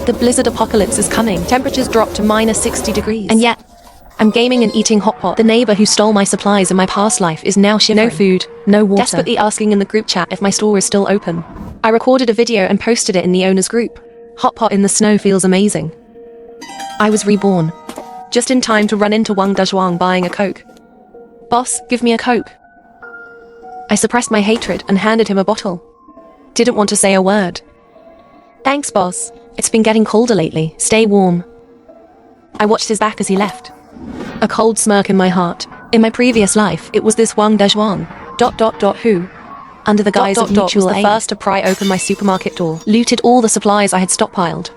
The blizzard apocalypse is coming. Temperatures drop to -60 degrees. And yet, I'm gaming and eating hot pot. The neighbor who stole my supplies in my past life is now shivering. No food, no water. Desperately asking in the group chat if my store is still open. I recorded a video and posted it in the owner's group. Hot pot in the snow feels amazing. I was reborn. Just in time to run into Wang Dazhuang buying a Coke. Boss, give me a Coke. I suppressed my hatred and handed him a bottle. Didn't want to say a word. Thanks, boss. It's been getting colder lately. Stay warm. I watched his back as he left. A cold smirk in my heart. In my previous life, it was this Wang Dazhuang. Who? Under the guise of mutual aid, was the first to pry open my supermarket door, looted all the supplies I had stockpiled.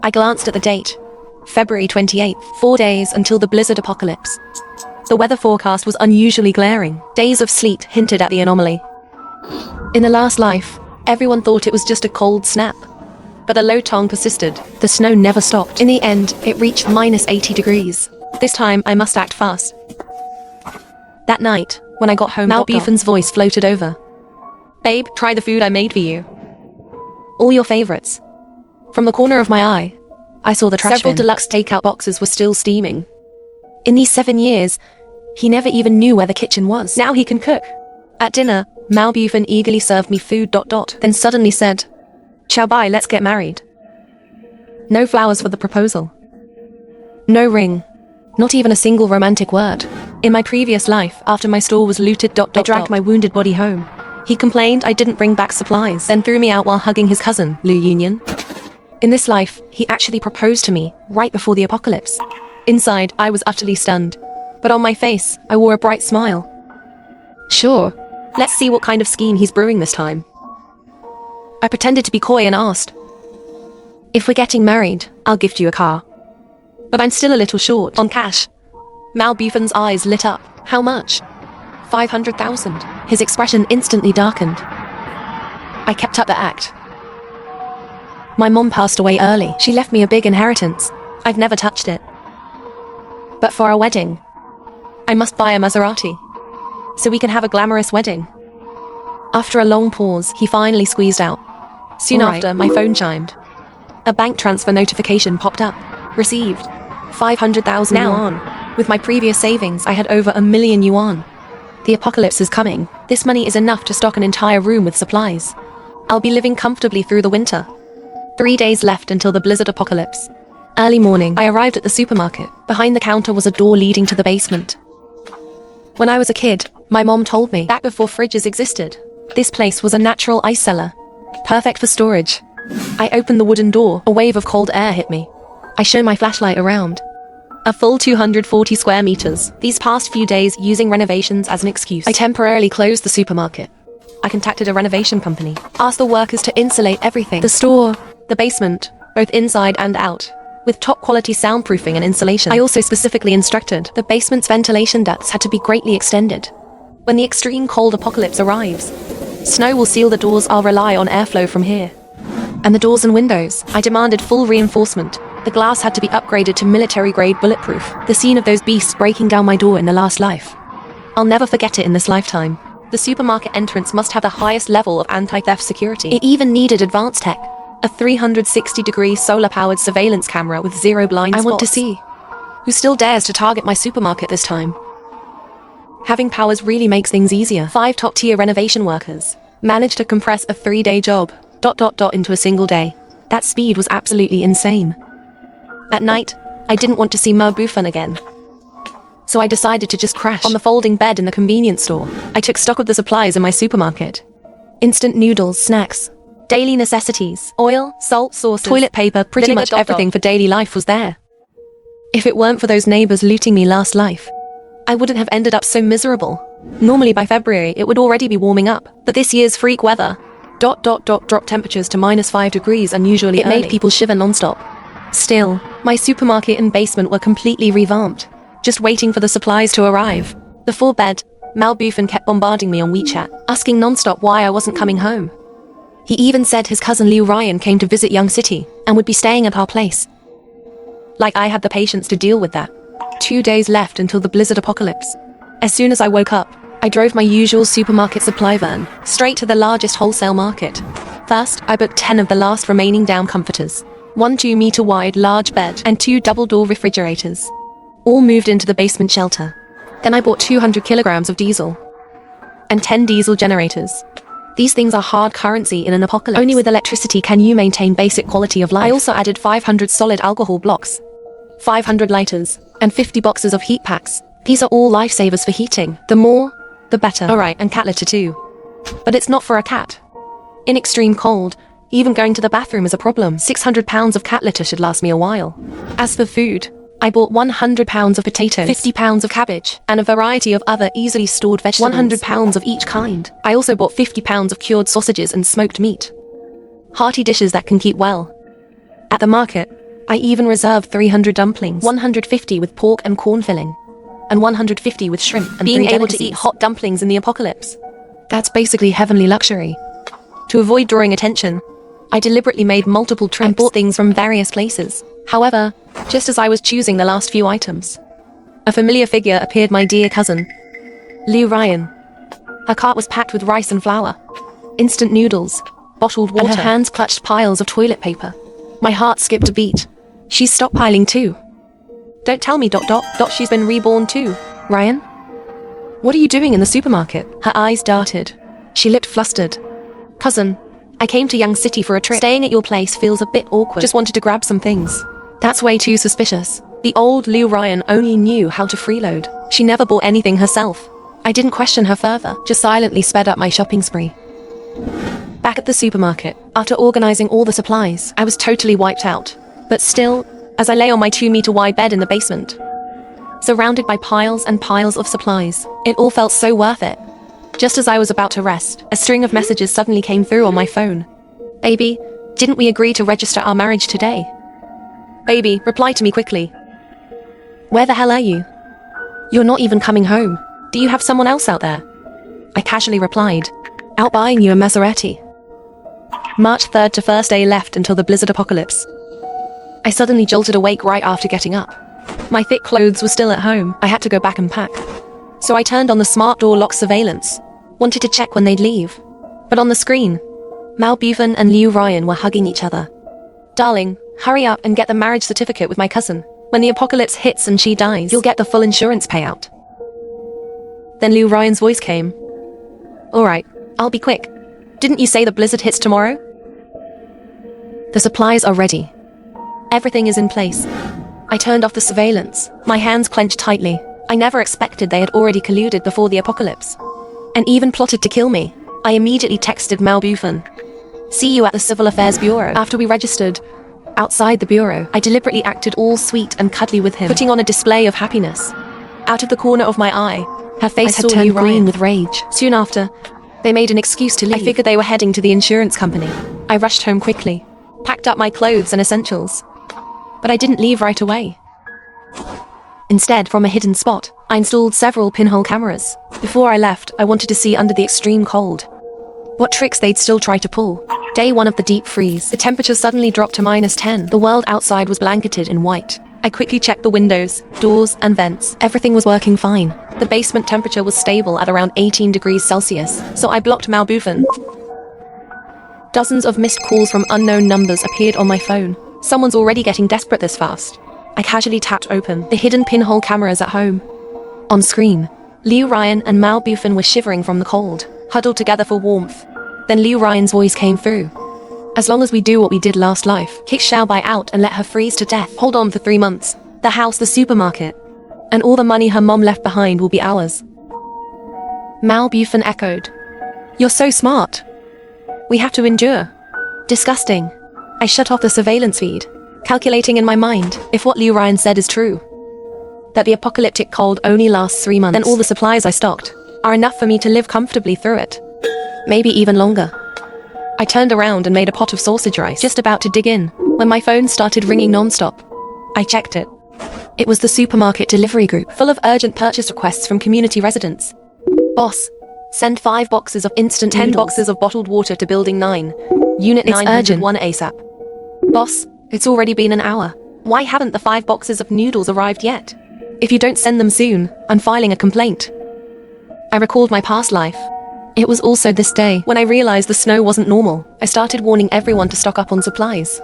I glanced at the date. February 28th, 4 days until the blizzard apocalypse. The weather forecast was unusually glaring. Days of sleet hinted at the anomaly. In the last life, everyone thought it was just a cold snap. But the low tone persisted. The snow never stopped. In the end, it reached -80 degrees. This time, I must act fast. That night, when I got home, Malbufen's voice floated over. Babe, try the food I made for you. All your favorites. From the corner of my eye, I saw the trash bin. Several deluxe takeout boxes were still steaming. In these 7 years, he never even knew where the kitchen was. Now he can cook. At dinner, Malbufen eagerly served me food ... then suddenly said, Ciao bye, let's get married. No flowers for the proposal. No ring. Not even a single romantic word. In my previous life, after my store was looted ... I dragged my wounded body home. He complained I didn't bring back supplies, then threw me out while hugging his cousin, Lu Union. In this life, he actually proposed to me, right before the apocalypse. Inside, I was utterly stunned. But on my face, I wore a bright smile. Sure, let's see what kind of scheme he's brewing this time. I pretended to be coy and asked, if we're getting married, I'll gift you a car. But I'm still a little short on cash. Malbufen's eyes lit up. How much? 500,000. His expression instantly darkened. I kept up the act. My mom passed away early. She left me a big inheritance. I've never touched it. But for our wedding, I must buy a Maserati, so we can have a glamorous wedding. After a long pause, he finally squeezed out. Soon after, my phone chimed. A bank transfer notification popped up. Received. 500,000 yuan. With my previous savings, I had over 1 million yuan. The apocalypse is coming. This money is enough to stock an entire room with supplies. I'll be living comfortably through the winter. 3 days left until the blizzard apocalypse. Early morning, I arrived at the supermarket. Behind the counter was a door leading to the basement. When I was a kid, my mom told me that before fridges existed, this place was a natural ice cellar. Perfect for storage. I opened the wooden door. A wave of cold air hit me. I shone my flashlight around. A full 240 square meters. These past few days, using renovations as an excuse, I temporarily closed the supermarket. I contacted a renovation company, asked the workers to insulate everything. The store, the basement, both inside and out, with top quality soundproofing and insulation. I also specifically instructed the basement's ventilation ducts had to be greatly extended. When the extreme cold apocalypse arrives, snow will seal the doors. I'll rely on airflow from here. And the doors and windows, I demanded full reinforcement. The glass had to be upgraded to military-grade bulletproof. The scene of those beasts breaking down my door in the last life. I'll never forget it in this lifetime. The supermarket entrance must have the highest level of anti-theft security. It even needed advanced tech. A 360-degree solar-powered surveillance camera with 0 blind spots. I want to see who still dares to target my supermarket this time. Having powers really makes things easier. 5 top-tier renovation workers managed to compress a 3-day job ... into a single day. That speed was absolutely insane. At night, I didn't want to see Malbufen again. So I decided to just crash on the folding bed in the convenience store. I took stock of the supplies in my supermarket. Instant noodles, snacks, daily necessities, oil, salt, sauces, toilet paper, pretty much everything for daily life was there. If it weren't for those neighbors looting me last life, I wouldn't have ended up so miserable. Normally by February, it would already be warming up. But this year's freak weather, ... dropped temperatures to -5 degrees unusually early. It made people shiver non-stop. Still, my supermarket and basement were completely revamped, just waiting for the supplies to arrive. Before bed, Malbufen kept bombarding me on WeChat, asking non-stop why I wasn't coming home. He even said his cousin Liu Ryan came to visit Young City and would be staying at our place. Like I had the patience to deal with that. 2 days left until the blizzard apocalypse. As soon as I woke up, I drove my usual supermarket supply van straight to the largest wholesale market. First, I booked 10 of the last remaining down comforters. one 2-meter wide large bed, and 2 double-door refrigerators. All moved into the basement shelter. Then I bought 200 kilograms of diesel and 10 diesel generators. These things are hard currency in an apocalypse. Only with electricity can you maintain basic quality of life. I also added 500 solid alcohol blocks, 500 lighters, and 50 boxes of heat packs. These are all lifesavers for heating. The more, the better. Alright, and cat litter too. But it's not for a cat. In extreme cold, even going to the bathroom is a problem. 600 pounds of cat litter should last me a while. As for food, I bought 100 pounds of potatoes, 50 pounds of cabbage, and a variety of other easily stored vegetables. 100 pounds of each kind. I also bought 50 pounds of cured sausages and smoked meat. Hearty dishes that can keep well. At the market, I even reserved 300 dumplings, 150 with pork and corn filling, and 150 with shrimp and being able to eat hot dumplings in the apocalypse. That's basically heavenly luxury. To avoid drawing attention, I deliberately made multiple trips and bought things from various places. However, just as I was choosing the last few items, a familiar figure appeared, my dear cousin, Lou Ryan. Her cart was packed with rice and flour, instant noodles, bottled water, and her hands clutched piles of toilet paper. My heart skipped a beat. She's stockpiling too. Don't tell me ... she's been reborn too. Ryan? What are you doing in the supermarket? Her eyes darted. She looked flustered. Cousin, I came to Young City for a trip. Staying at your place feels a bit awkward. Just wanted to grab some things. That's way too suspicious. The old Lou Ryan only knew how to freeload. She never bought anything herself. I didn't question her further, just silently sped up my shopping spree. Back at the supermarket, after organizing all the supplies, I was totally wiped out. But still, as I lay on my 2-meter wide bed in the basement, surrounded by piles and piles of supplies, it all felt so worth it. Just as I was about to rest, a string of messages suddenly came through on my phone. Baby, didn't we agree to register our marriage today? Baby, reply to me quickly. Where the hell are you? You're not even coming home. Do you have someone else out there? I casually replied, out buying you a Maserati. March 3rd to first day left until the blizzard apocalypse. I suddenly jolted awake right after getting up. My thick clothes were still at home. I had to go back and pack. So I turned on the smart door lock surveillance. Wanted to check when they'd leave. But on the screen, Mal Buffen and Lou Ryan were hugging each other. Darling, hurry up and get the marriage certificate with my cousin. When the apocalypse hits and she dies, you'll get the full insurance payout. Then Lou Ryan's voice came. Alright, I'll be quick. Didn't you say the blizzard hits tomorrow? The supplies are ready. Everything is in place. I turned off the surveillance, my hands clenched tightly. I never expected they had already colluded before the apocalypse. And even plotted to kill me. I immediately texted Mal Buffen. See you at the Civil Affairs Bureau. After we registered, outside the bureau, I deliberately acted all sweet and cuddly with him, putting on a display of happiness. Out of the corner of my eye, her face had turned green with rage. Soon after, they made an excuse to leave. I figured they were heading to the insurance company. I rushed home quickly, packed up my clothes and essentials. But I didn't leave right away. Instead, from a hidden spot, I installed several pinhole cameras. Before I left, I wanted to see under the extreme cold what tricks they'd still try to pull. Day 1 of the deep freeze. The temperature suddenly dropped to -10. The world outside was blanketed in white. I quickly checked the windows, doors, and vents. Everything was working fine. The basement temperature was stable at around 18 degrees Celsius, so I blocked Mal Buffen. Dozens of missed calls from unknown numbers appeared on my phone. Someone's already getting desperate this fast. I casually tapped open the hidden pinhole cameras at home. On screen, Lou Ryan and Mal Buffen were shivering from the cold, huddled together for warmth. Then Lou Ryan's voice came through. As long as we do what we did last life, kick Xiao Bai out and let her freeze to death. Hold on for 3 months. The house, the supermarket, and all the money her mom left behind will be ours. Mal Buffen echoed. You're so smart. We have to endure. Disgusting. I shut off the surveillance feed, calculating in my mind if what Lou Ryan said is true. That the apocalyptic cold only lasts 3 months, then all the supplies I stocked are enough for me to live comfortably through it. Maybe even longer. I turned around and made a pot of sausage rice, just about to dig in, when my phone started ringing non-stop. I checked it. It was the supermarket delivery group, full of urgent purchase requests from community residents. Boss, send 5 boxes of instant 10 boxes of bottled water to Building 9, Unit 901 ASAP. Boss, it's already been an hour. Why haven't the 5 boxes of noodles arrived yet? If you don't send them soon, I'm filing a complaint. I recalled my past life. It was also this day when I realized the snow wasn't normal. I started warning everyone to stock up on supplies.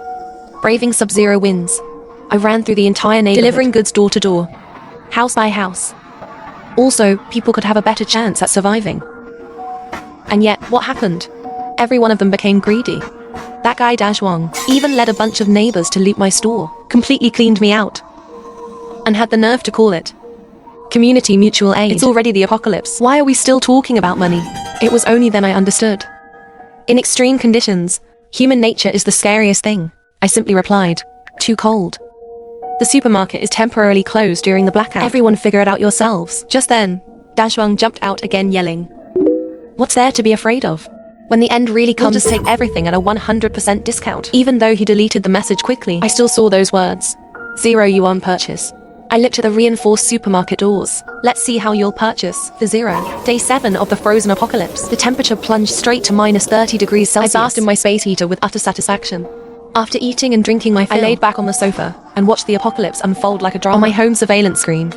Braving sub-zero winds, I ran through the entire neighborhood, delivering goods door to door, house by house. Also, people could have a better chance at surviving. And yet, what happened? Every one of them became greedy. That guy Dashwang even led a bunch of neighbors to loot my store, completely cleaned me out, and had the nerve to call it community mutual aid. It's already the apocalypse. Why are we still talking about money? It was only then I understood. In extreme conditions, human nature is the scariest thing, I simply replied. Too cold. The supermarket is temporarily closed during the blackout. Everyone figure it out yourselves. Just then, Dashwang jumped out again yelling, "What's there to be afraid of? When the end really comes, we'll just take everything at a 100% discount." Even though he deleted the message quickly, I still saw those words. 0 yuan purchase. I looked at the reinforced supermarket doors. Let's see how you'll purchase for 0. Day 7 of the frozen apocalypse. The temperature plunged straight to minus 30 degrees Celsius. I basked in my space heater with utter satisfaction. After eating and drinking my fill, I laid back on the sofa and watched the apocalypse unfold like a drama on my home surveillance screen.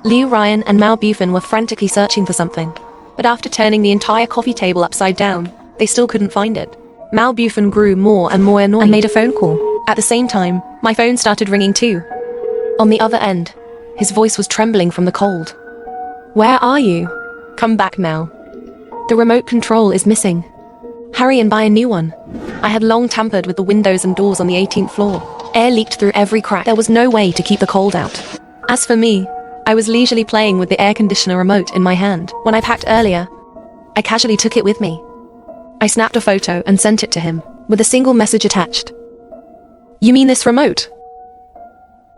Liu Ryan and Mao Bufan were frantically searching for something, but after turning the entire coffee table upside down, they still couldn't find it. Mao Bufan grew more and more annoyed and made a phone call. At the same time, my phone started ringing too. On the other end, his voice was trembling from the cold. "Where are you? Come back now. The remote control is missing. Hurry and buy a new one." I had long tampered with the windows and doors on the 18th floor. Air leaked through every crack. There was no way to keep the cold out. As for me, I was leisurely playing with the air conditioner remote in my hand. When I packed earlier, I casually took it with me. I snapped a photo and sent it to him, with a single message attached. "You mean this remote?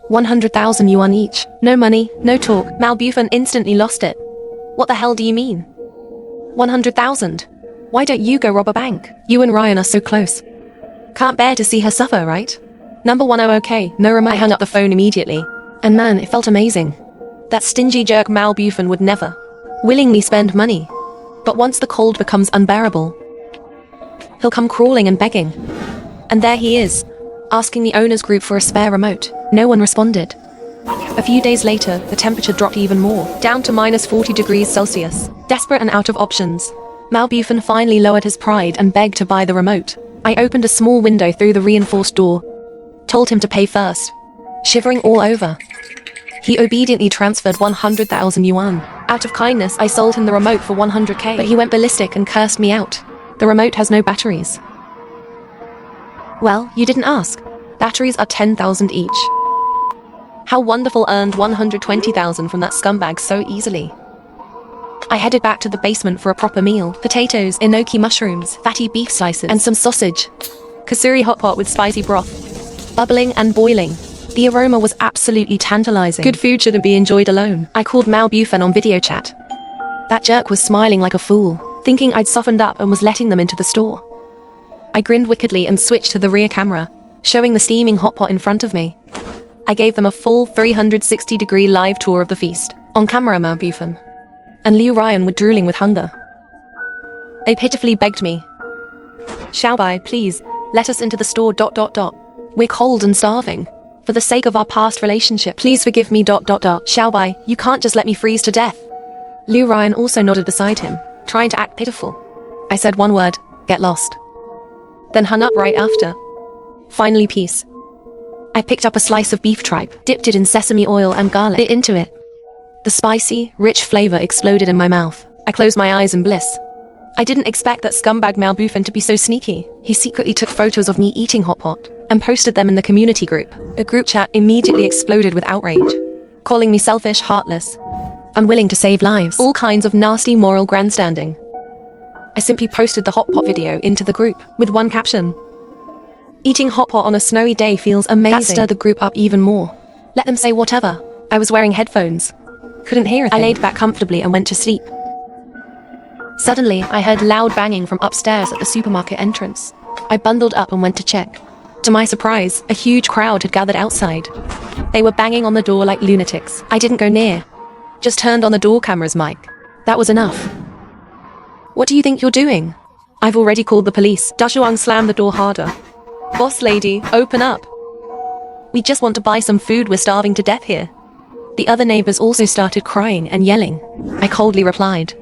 100,000 yuan each. No money, no talk." Mao Bufan instantly lost it. "What the hell do you mean? 100,000? Why don't you go rob a bank? You and Ryan are so close. Can't bear to see her suffer, right? Number 1, oh okay, no remote." I hung up the phone immediately. And man, it felt amazing. That stingy jerk Mao Bufan would never willingly spend money. But once the cold becomes unbearable, he'll come crawling and begging. And there he is, asking the owners group for a spare remote. No one responded. A few days later, the temperature dropped even more, down to minus 40 degrees Celsius. Desperate and out of options, Mao Bufan finally lowered his pride and begged to buy the remote. I opened a small window through the reinforced door, told him to pay first, shivering all over. He obediently transferred 100,000 yuan. Out of kindness, I sold him the remote for 100k, but he went ballistic and cursed me out. The remote has no batteries. Well, you didn't ask. Batteries are 10,000 each. How wonderful, earned 120,000 from that scumbag so easily. I headed back to the basement for a proper meal. Potatoes, enoki mushrooms, fatty beef slices, and some sausage. Kasuri hot pot with spicy broth, bubbling and boiling. The aroma was absolutely tantalizing. Good food shouldn't be enjoyed alone. I called Mao Bufan on video chat. That jerk was smiling like a fool, thinking I'd softened up and was letting them into the store. I grinned wickedly and switched to the rear camera, showing the steaming hot pot in front of me. I gave them a full 360-degree live tour of the feast. On camera, Mao Bufan and Liu Ryan were drooling with hunger. They pitifully begged me, "Xiaobai, please, let us into the store ... We're cold and starving. For the sake of our past relationship, please forgive me ... Xiaobai, you can't just let me freeze to death." Liu Ryan also nodded beside him, trying to act pitiful. I said one word, "Get lost." Then hung up right after. Finally, peace. I picked up a slice of beef tripe, dipped it in sesame oil and garlic, bit into it. The spicy, rich flavor exploded in my mouth. I closed my eyes in bliss. I didn't expect that scumbag Mao Bufan to be so sneaky. He secretly took photos of me eating hot pot and posted them in the community group. A group chat immediately exploded with outrage, calling me selfish, heartless, unwilling to save lives, all kinds of nasty moral grandstanding. I simply posted the hot pot video into the group with one caption: "Eating hot pot on a snowy day feels amazing." That stirred the group up even more. Let them say whatever. I was wearing headphones. Couldn't hear a thing. I laid back comfortably and went to sleep. Suddenly, I heard loud banging from upstairs at the supermarket entrance. I bundled up and went to check. To my surprise, a huge crowd had gathered outside. They were banging on the door like lunatics. I didn't go near, just turned on the door camera's mic. That was enough. "What do you think you're doing? I've already called the police." Dashuang slammed the door harder. "Boss lady, open up. We just want to buy some food, we're starving to death here." The other neighbors also started crying and yelling. I coldly replied,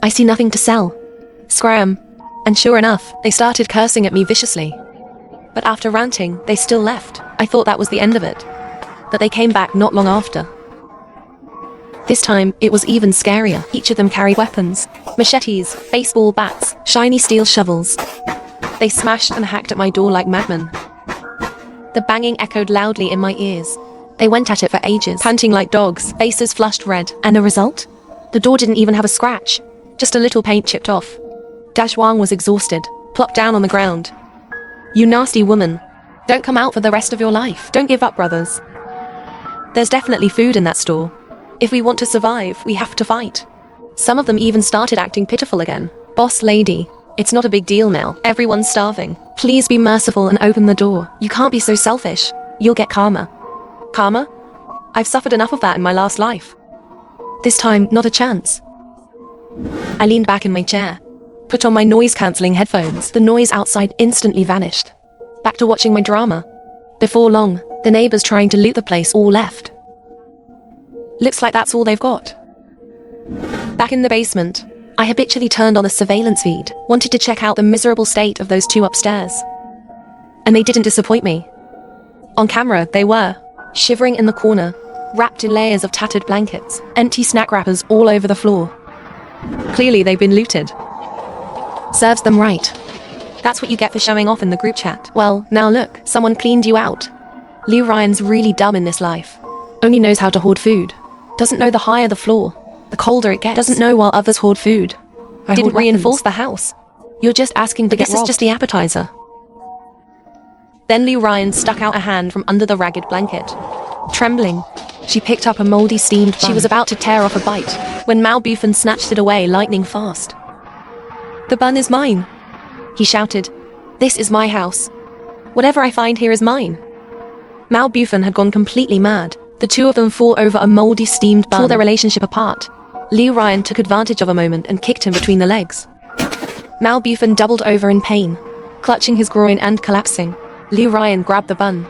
"I see nothing to sell. Scram." And sure enough, they started cursing at me viciously. But after ranting, they still left. I thought that was the end of it. That they came back not long after. This time, it was even scarier. Each of them carried weapons. Machetes, baseball bats, shiny steel shovels. They smashed and hacked at my door like madmen. The banging echoed loudly in my ears. They went at it for ages, panting like dogs, faces flushed red. And the result? The door didn't even have a scratch. Just a little paint chipped off. Dashwang was exhausted, plopped down on the ground. You nasty woman. Don't come out for the rest of your life. Don't give up, brothers. There's definitely food in that store. If we want to survive, we have to fight. Some of them even started acting pitiful again. Boss lady, it's not a big deal now. Everyone's starving. Please be merciful and open the door. You can't be so selfish. You'll get karma. Karma? I've suffered enough of that in my last life. This time, not a chance. I leaned back in my chair, put on my noise-cancelling headphones. The noise outside instantly vanished. Back to watching my drama. Before long, the neighbors trying to loot the place all left. Looks like that's all they've got. Back in the basement, I habitually turned on the surveillance feed, wanted to check out the miserable state of those two upstairs. And they didn't disappoint me. On camera, they were, shivering in the corner, wrapped in layers of tattered blankets, empty snack wrappers all over the floor. Clearly they've been looted. Serves them right. That's what you get for showing off in the group chat. Well, now look, someone cleaned you out. Liu Ryan's really dumb in this life. Only knows how to hoard food. Doesn't know the higher the floor, the colder it gets. Doesn't know while others hoard food. Didn't reinforce the house. You're just asking to get robbed. This is just the appetizer. Then Liu Ryan stuck out a hand from under the ragged blanket. Trembling, she picked up a moldy steamed bun. She was about to tear off a bite, when Mao Bufan snatched it away lightning fast. The bun is mine, he shouted. This is my house. Whatever I find here is mine. Mao Bufan had gone completely mad. The two of them fought over a moldy steamed bun, tore their relationship apart. Liu Ryan took advantage of a moment and kicked him between the legs. Mao Bufan doubled over in pain, clutching his groin and collapsing. Liu Ryan grabbed the bun,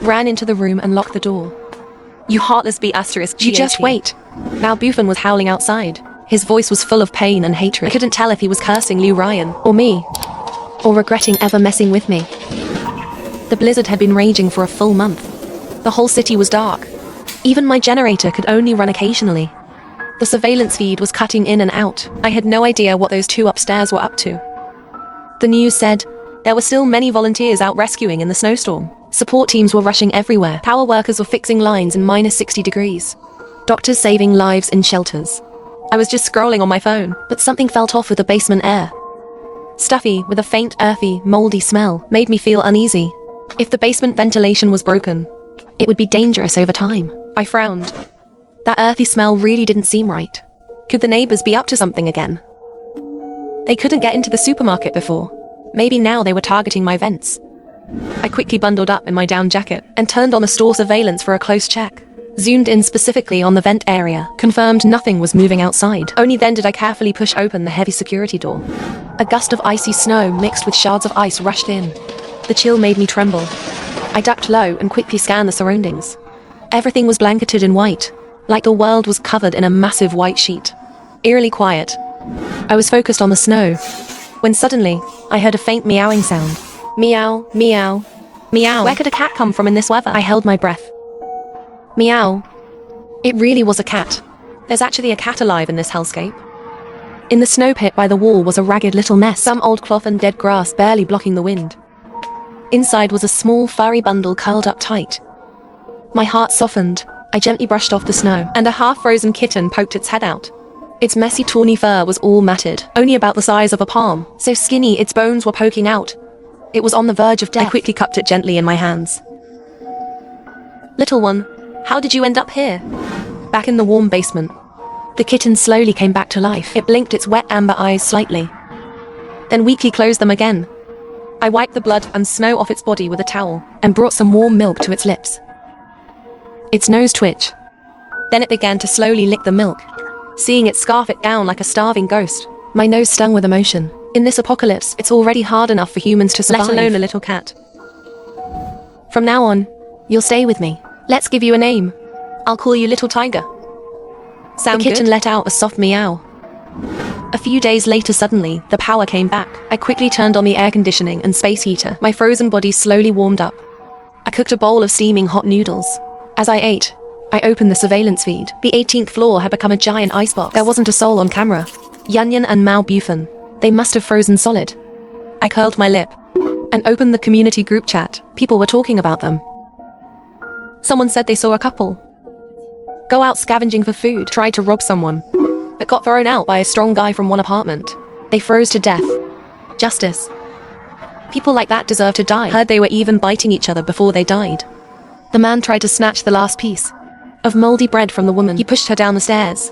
ran into the room and locked the door. You heartless B****. You just wait. Mao Bufan was howling outside. His voice was full of pain and hatred. I couldn't tell if he was cursing Liu Ryan, or me, or regretting ever messing with me. The blizzard had been raging for a full month. The whole city was dark. Even my generator could only run occasionally. The surveillance feed was cutting in and out. I had no idea what those two upstairs were up to. The news said there were still many volunteers out rescuing in the snowstorm. Support teams were rushing everywhere. Power workers were fixing lines in -60 degrees. Doctors saving lives in shelters. I was just scrolling on my phone, but something felt off with the basement air. Stuffy, with a faint, earthy, moldy smell, made me feel uneasy. If the basement ventilation was broken, it would be dangerous over time. I frowned. That earthy smell really didn't seem right. Could the neighbors be up to something again? They couldn't get into the supermarket before. Maybe now they were targeting my vents. I quickly bundled up in my down jacket and turned on the store surveillance for a close check. Zoomed in specifically on the vent area, confirmed nothing was moving outside. Only then did I carefully push open the heavy security door. A gust of icy snow mixed with shards of ice rushed in. The chill made me tremble. I ducked low and quickly scanned the surroundings. Everything was blanketed in white, like the world was covered in a massive white sheet. Eerily quiet. I was focused on the snow, when suddenly, I heard a faint meowing sound. Meow, meow, meow. Where could a cat come from in this weather? I held my breath. Meow. It really was a cat. There's actually a cat alive in this hellscape. In the snow pit by the wall was a ragged little mess, some old cloth and dead grass barely blocking the wind. Inside was a small, furry bundle curled up tight. My heart softened. I gently brushed off the snow, and a half-frozen kitten poked its head out. Its messy, tawny fur was all matted, only about the size of a palm, so skinny its bones were poking out. It was on the verge of death. I quickly cupped it gently in my hands. Little one, how did you end up here? Back in the warm basement. The kitten slowly came back to life. It blinked its wet amber eyes slightly, then weakly closed them again. I wiped the blood and snow off its body with a towel, and brought some warm milk to its lips. Its nose twitched. Then it began to slowly lick the milk, seeing it scarf it down like a starving ghost. My nose stung with emotion. In this apocalypse, it's already hard enough for humans to survive, let alone a little cat. From now on, you'll stay with me. Let's give you a name. I'll call you Little Tiger. The kitten let out a soft meow. A few days later, suddenly, the power came back. I quickly turned on the air conditioning and space heater. My frozen body slowly warmed up. I cooked a bowl of steaming hot noodles. As I ate, I opened the surveillance feed. The 18th floor had become a giant icebox. There wasn't a soul on camera. Yunyan and Mao Bufan. They must have frozen solid. I curled my lip and opened the community group chat. People were talking about them. Someone said they saw a couple go out scavenging for food, tried to rob someone, but got thrown out by a strong guy from one apartment. They froze to death. Justice. People like that deserve to die. Heard they were even biting each other before they died. The man tried to snatch the last piece of moldy bread from the woman. He pushed her down the stairs,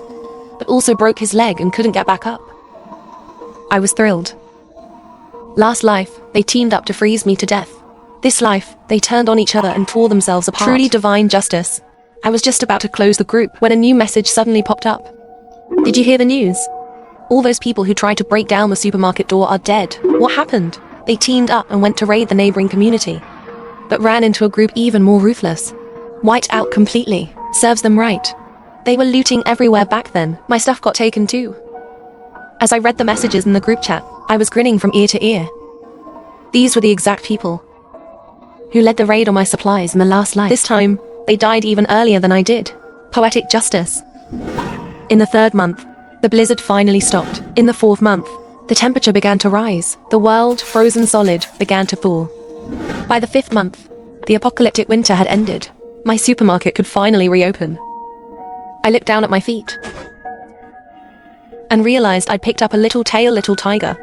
but also broke his leg and couldn't get back up. I was thrilled. Last life, they teamed up to freeze me to death. This life, they turned on each other and tore themselves apart. Truly divine justice. I was just about to close the group when a new message suddenly popped up. Did you hear the news? All those people who tried to break down the supermarket door are dead. What happened? They teamed up and went to raid the neighboring community, but ran into a group even more ruthless. Wiped out completely. Serves them right. They were looting everywhere back then. My stuff got taken too. As I read the messages in the group chat, I was grinning from ear to ear. These were the exact people who led the raid on my supplies in the last life. This time, they died even earlier than I did. Poetic justice. In the 3rd month, the blizzard finally stopped. In the 4th month, the temperature began to rise. The world, frozen solid, began to thaw. By the 5th month, the apocalyptic winter had ended. My supermarket could finally reopen. I looked down at my feet and realized I'd picked up a little tail little tiger.